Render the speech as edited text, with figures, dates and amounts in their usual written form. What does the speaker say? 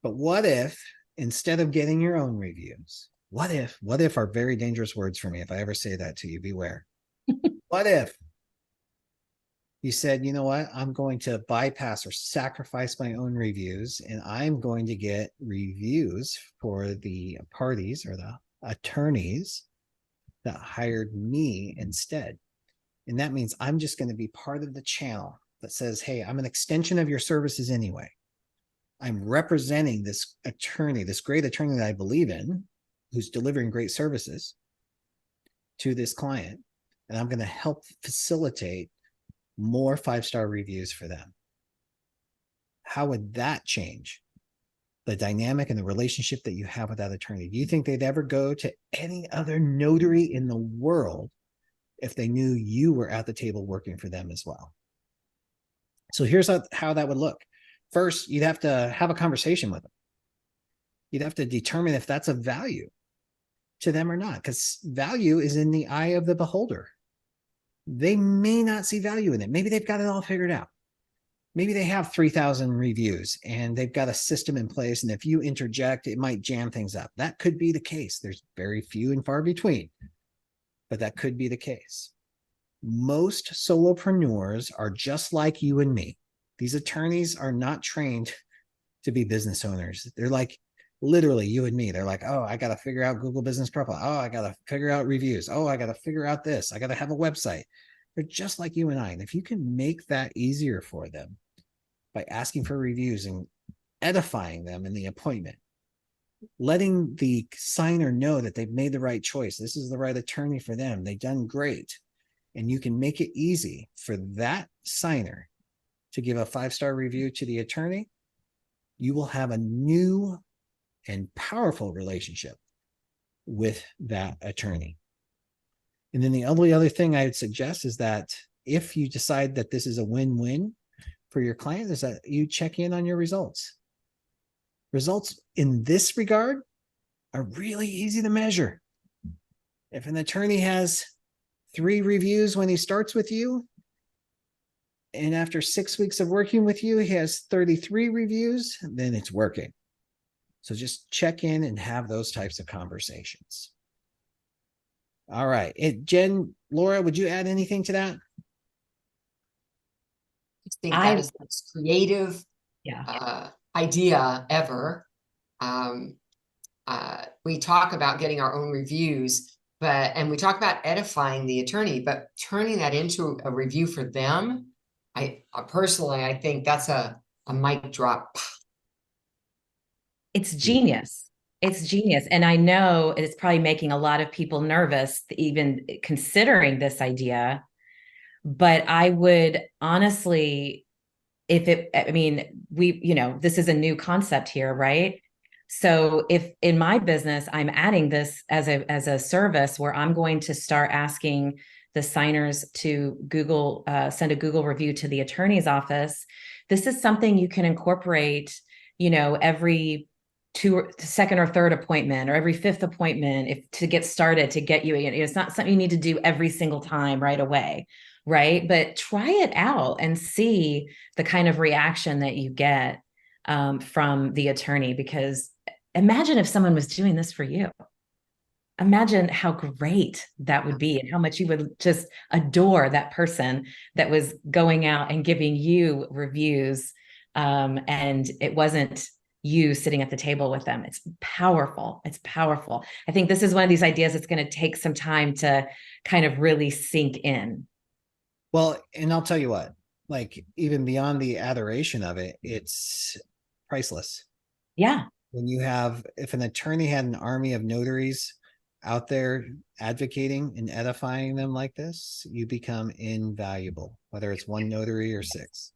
But what if instead of getting your own reviews, what if are very dangerous words for me. If I ever say that to you, beware. What if you said, you know what, I'm going to bypass or sacrifice my own reviews and I'm going to get reviews for the parties or the attorneys that hired me instead. And that means I'm just going to be part of the channel that says, hey, I'm an extension of your services anyway. I'm representing this attorney, this great attorney that I believe in, who's delivering great services to this client. And I'm going to help facilitate more 5-star reviews for them. How would that change the dynamic and the relationship that you have with that attorney? Do you think they'd ever go to any other notary in the world if they knew you were at the table working for them as well? So here's how that would look. First, you'd have to have a conversation with them. You'd have to determine if that's of value to them or not, because value is in the eye of the beholder. They may not see value in it. Maybe they've got it all figured out. Maybe they have 3,000 reviews and they've got a system in place. And if you interject, it might jam things up. That could be the case. There's very few and far between, but that could be the case. Most solopreneurs are just like you and me. These attorneys are not trained to be business owners. They're like literally you and me. They're like, oh, I got to figure out Google Business Profile. Oh, I got to figure out reviews. Oh, I got to figure out this. I got to have a website. They're just like you and I. And if you can make that easier for them by asking for reviews and edifying them in the appointment, letting the signer know that they've made the right choice, this is the right attorney for them, they've done great, and you can make it easy for that signer to give a 5-star review to the attorney, you will have a new and powerful relationship with that attorney. And then the only other thing I would suggest is that if you decide that this is a win-win for your client, is that you check in on your results. Results in this regard are really easy to measure. If an attorney has 3 reviews when he starts with you, and after 6 weeks of working with you, he has 33 reviews, then it's working. So just check in and have those types of conversations. All right. Jen, Laura, would you add anything to that? I think that is the most creative idea ever. We talk about getting our own reviews, and we talk about edifying the attorney, but turning that into a review for them, I personally, I think that's a mic drop. It's genius. It's genius. And I know it's probably making a lot of people nervous, even considering this idea. But I would honestly, I mean, this is a new concept here, right? So if in my business, I'm adding this as a service where I'm going to start asking the signers to send a Google review to the attorney's office, this is something you can incorporate, every second or third appointment or every 5th appointment to get started, to get you, it's not something you need to do every single time right away. Right. But try it out and see the kind of reaction that you get from the attorney, because imagine if someone was doing this for you. Imagine how great that would be and how much you would just adore that person that was going out and giving you reviews. And it wasn't you sitting at the table with them. It's powerful. It's powerful. I think this is one of these ideas that's going to take some time to kind of really sink in. Well, and I'll tell you what, like even beyond the adoration of it, it's priceless. Yeah. If an attorney had an army of notaries out there advocating and edifying them like this, you become invaluable, whether it's one notary or 6.